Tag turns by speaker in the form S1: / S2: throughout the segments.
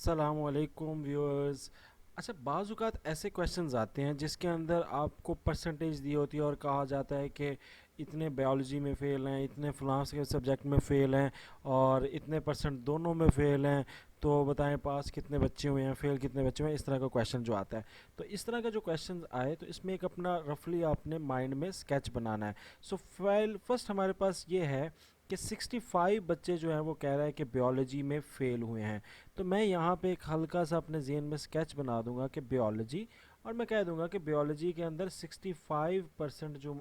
S1: अस्सलामुअलैकुम व्यूअर्स। अच्छा, बाज़-औक़ात ऐसे क्वेश्चंस आते हैं जिसके अंदर आपको परसेंटेज दी होती है और कहा जाता है कि इतने बायोलॉजी में फ़ेल हैं, इतने फ़लाँ के सब्जेक्ट में फ़ेल हैं और इतने परसेंट दोनों में फ़ेल हैं। तो बताएं पास कितने बच्चे हुए हैं, फ़ेल कितने बच्चे हुए हैं, इस तरह का क्वेश्चन जो आता है। तो इस तरह का जो क्वेश्चन आए तो इसमें एक अपना रफली आपने माइंड में स्केच बनाना है। सो फर्स्ट हमारे पास ये है कि 65 बच्चे जो हैं वो कह रहा है कि बायोलॉजी में फ़ेल हुए हैं। तो मैं यहाँ पे एक हल्का सा अपने ज़हन में स्केच बना दूंगा कि बायोलॉजी, और मैं कह दूंगा कि बायोलॉजी के अंदर 65% जो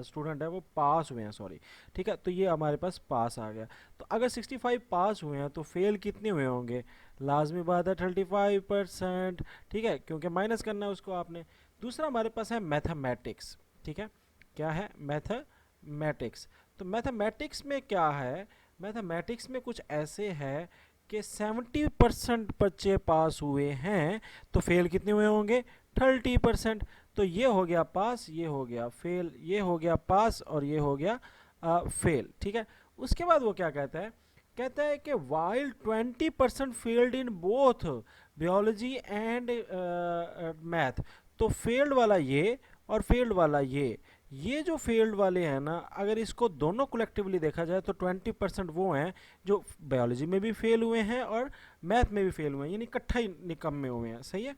S1: स्टूडेंट है वो पास हुए हैं, सॉरी। ठीक है, तो ये हमारे पास पास आ गया। तो अगर 65 पास हुए हैं तो फेल कितने हुए होंगे? लाजमी बात है 35%। ठीक है, क्योंकि माइनस करना है उसको आपने। दूसरा हमारे पास है मैथमेटिक्स। ठीक है, क्या है? मैथमेटिक्स। तो मैथमेटिक्स में क्या है? मैथमेटिक्स में कुछ ऐसे है कि 70% बच्चे पास हुए हैं, तो फेल कितने हुए होंगे? 30%। तो ये हो गया पास, ये हो गया फेल, ये हो गया पास और ये हो गया फेल। ठीक है, उसके बाद वो क्या कहता है? कहता है कि while 20% failed in both biology and math. तो फेल्ड वाला ये और फेल्ड वाला ये जो फेल्ड वाले हैं ना, अगर इसको दोनों कलेक्टिवली देखा जाए तो 20% वो हैं जो बायोलॉजी में भी फेल हुए हैं और मैथ में भी फेल हुए हैं, यानी इकट्ठा ही निकम्मे हुए हैं। सही है।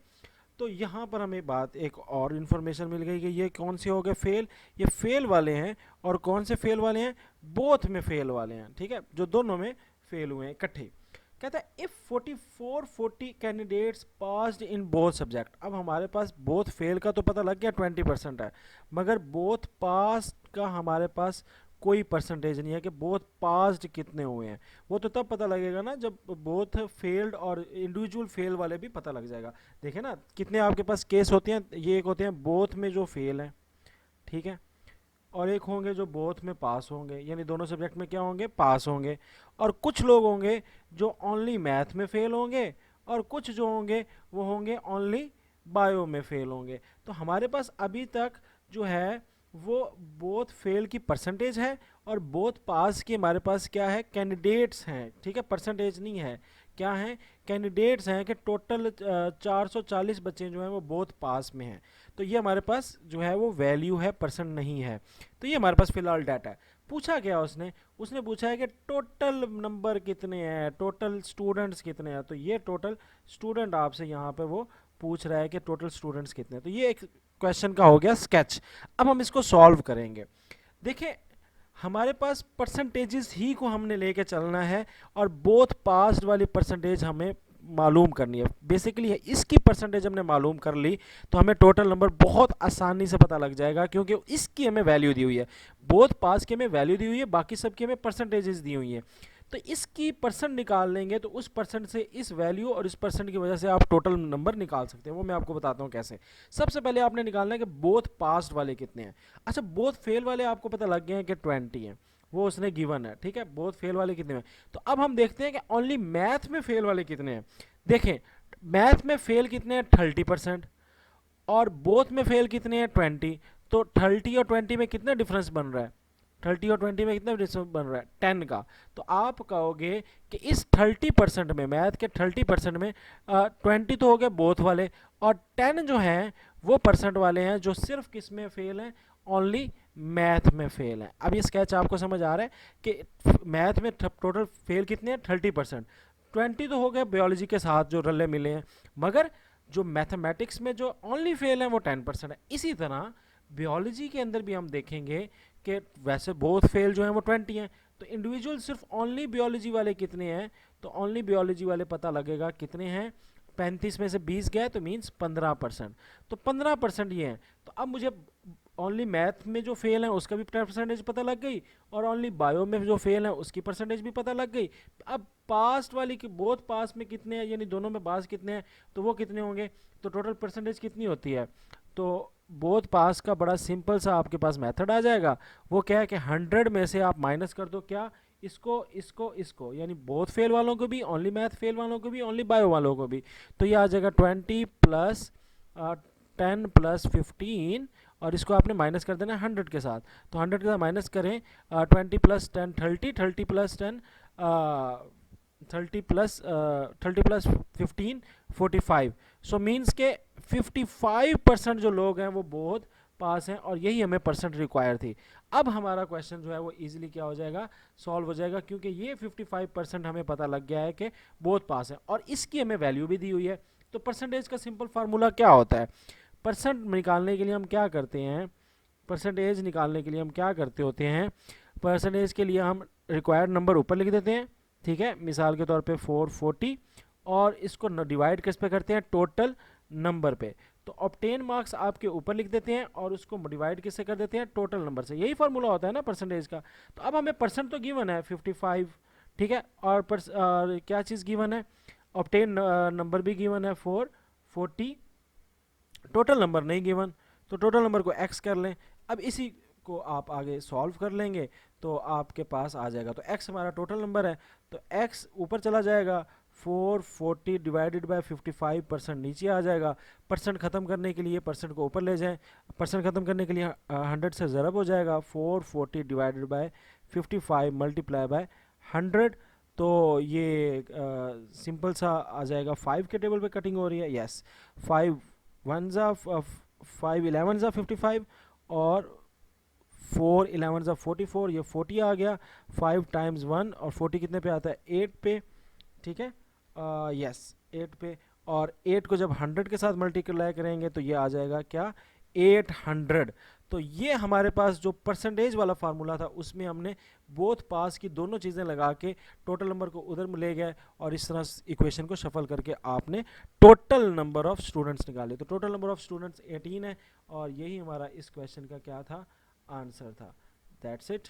S1: तो यहाँ पर हमें बात एक और इन्फॉर्मेशन मिल गई कि ये कौन से हो गए फेल? ये फेल वाले हैं। और कौन से फेल वाले हैं? बोथ में फेल वाले हैं। ठीक है, जो दोनों में फेल हुए हैं इकट्ठे। कहता है if 40 candidates passed in both subject. अब हमारे पास बोथ फेल का तो पता लग गया 20% है, मगर बोथ पास का हमारे पास कोई परसेंटेज नहीं है कि बोथ पास्ड कितने हुए हैं। वो तो तब पता लगेगा ना जब बोथ फेल्ड और इंडिविजुअल फेल वाले भी पता लग जाएगा। देखिए ना कितने आपके पास केस होते हैं, ये एक होते हैं बोथ में जो फेल हैं, ठीक है, और एक होंगे जो बोथ में पास होंगे, यानी दोनों सब्जेक्ट में क्या होंगे? पास होंगे। और कुछ लोग होंगे जो ओनली मैथ में फेल होंगे, और कुछ जो होंगे वो होंगे ओनली बायो में फेल होंगे। तो हमारे पास अभी तक जो है वो बोथ फेल की परसेंटेज है और बोथ पास की हमारे पास क्या है? कैंडिडेट्स हैं। ठीक है, परसेंटेज नहीं है, क्या हैं? कैंडिडेट्स हैं कि टोटल 440 बच्चे जो हैं वो बोथ पास में हैं। तो ये हमारे पास जो है वो वैल्यू है, परसेंट नहीं है। तो ये हमारे पास फिलहाल डाटा है। पूछा क्या उसने? उसने पूछा है कि टोटल नंबर कितने हैं, टोटल स्टूडेंट्स कितने हैं। तो ये टोटल स्टूडेंट आपसे यहाँ पे वो पूछ रहा है कि टोटल स्टूडेंट्स कितने हैं। तो ये एक क्वेश्चन का हो गया स्केच। अब हम इसको सॉल्व करेंगे। देखिए, हमारे पास परसेंटेजेस ही को हमने लेके चलना है और बोथ पास्ड वाली परसेंटेज हमें मालूम करनी है। बेसिकली इसकी परसेंटेज हमने मालूम कर ली तो हमें टोटल नंबर बहुत आसानी से पता लग जाएगा, क्योंकि इसकी हमें वैल्यू दी हुई है। बोथ पास की हमें वैल्यू दी हुई है, बाकी सबकी हमें परसेंटेजेस दी हुई है। तो इसकी परसेंट निकाल लेंगे तो उस परसेंट से इस वैल्यू और इस परसेंट की वजह से आप टोटल नंबर निकाल सकते हैं। वो मैं आपको बताता हूँ कैसे। सबसे पहले आपने निकालना है कि बोथ पास्ड वाले कितने हैं। अच्छा, बोथ फेल वाले आपको पता लग गए हैं कि 20 हैं, वो उसने गिवन है। ठीक है, बोथ फेल वाले कितने हैं। तो अब हम देखते हैं कि ओनली मैथ में फेल वाले कितने हैं। देखें, मैथ में फेल कितने हैं? 30%। और बोथ में फेल कितने हैं? 20। तो 30 और 20 में कितना डिफरेंस बन रहा है? 30 और 20 में कितना डिफरेंस बन रहा है? 10 का। तो आप कहोगे कि इस 30% में, मैथ के 30% में 20 तो हो गए बोथ वाले, और 10 जो हैं वो परसेंट वाले हैं जो सिर्फ किस में फेल हैं? ओनली मैथ में फेल है। अब ये स्केच आपको समझ आ रहा है कि मैथ में टोटल फेल कितने हैं? 30%। 20 तो हो गए बायोलॉजी के साथ जो रले मिले हैं, मगर जो मैथमेटिक्स में जो ओनली फेल है वो 10% है। इसी तरह बायोलॉजी के अंदर भी हम देखेंगे कि वैसे बोथ फेल जो हैं वो 20 हैं, तो इंडिविजुअल सिर्फ ओनली बायोलॉजी वाले कितने हैं? तो ओनली बायोलॉजी वाले पता लगेगा कितने हैं? 35 में से 20 गए तो मीन्स 15%। तो 15% ये हैं। तो अब मुझे ओनली मैथ में जो फेल है उसका भी परसेंटेज पता लग गई, और ओनली बायो में जो फेल है उसकी परसेंटेज भी पता लग गई। अब पास्ट वाली की बोथ पास में कितने हैं, यानी दोनों में पास कितने हैं, तो वो कितने होंगे? तो टोटल परसेंटेज कितनी होती है? तो बोथ पास का बड़ा सिंपल सा आपके पास मेथड आ जाएगा। वो क्या है कि 100 में से आप माइनस कर दो क्या? इसको, यानी बोथ फेल वालों को भी, ओनली मैथ फेल वालों को भी, ओनली बायो वालों को भी। तो ये आ जाएगा 20 प्लस 10 प्लस 15, और इसको आपने माइनस कर देना 100 के साथ। तो 100 के साथ माइनस करें, 20 plus 10 30, 30 plus 10 30 plus 15 45, so means के 55% जो लोग हैं वो बोथ पास हैं, और यही हमें परसेंट रिक्वायर थी। अब हमारा क्वेश्चन जो है वो इजीली क्या हो जाएगा, सॉल्व हो जाएगा, क्योंकि ये 55% हमें पता लग गया है कि बोथ पास है, और इसकी हमें वैल्यू भी दी हुई है। तो परसेंटेज का सिंपल फार्मूला क्या होता है, परसेंट निकालने के लिए हम क्या करते हैं, परसेंटेज निकालने के लिए हम क्या करते होते हैं, परसेंटेज के लिए हम रिक्वायर्ड नंबर ऊपर लिख देते हैं, ठीक है, मिसाल के तौर पे 440, और इसको डिवाइड किस पे करते हैं, टोटल नंबर पे। तो ऑब्टेन मार्क्स आपके ऊपर लिख देते हैं और उसको डिवाइड किससे कर देते हैं, टोटल नंबर से। यही फार्मूला होता है ना परसेंटेज का। तो अब हमें परसेंट तो गिवन है 55, ठीक है, और क्या चीज़ गिवन है, ऑब्टेन नंबर भी गिवन है 440, टोटल नंबर नहीं गिवन, तो टोटल नंबर को x कर लें। अब इसी को आप आगे सॉल्व कर लेंगे तो आपके पास आ जाएगा, तो x हमारा टोटल नंबर है, तो x ऊपर चला जाएगा, 440 डिवाइडेड बाय 55% नीचे आ जाएगा। परसेंट ख़त्म करने के लिए परसेंट को ऊपर ले जाएं, परसेंट ख़त्म करने के लिए 100 से ज़रब हो जाएगा, 440 डिवाइडेड बाय 55 मल्टीप्लाई बाय 100, तो ये सिंपल सा आ जाएगा। 5 के टेबल पे कटिंग हो रही है, यस, 5 वन ज़ा 5 11 ज़ा 55, और 4 11 ज़ा 44, ये 40 आ गया, 5 टाइम्स 1, और 40 कितने पे आता है, 8 पे, ठीक है, यस 8 पे, और 8 को जब 100 के साथ मल्टीप्लाई करेंगे तो ये आ जाएगा क्या, 800। तो ये हमारे पास जो परसेंटेज वाला फार्मूला था उसमें हमने बोथ पास की दोनों चीज़ें लगा के टोटल नंबर को उधर ले गए, और इस तरह इक्वेशन को शफल करके आपने टोटल नंबर ऑफ स्टूडेंट्स निकाले। तो टोटल नंबर ऑफ स्टूडेंट्स 18 है, और यही हमारा इस क्वेश्चन का क्या था, आंसर था। That's it.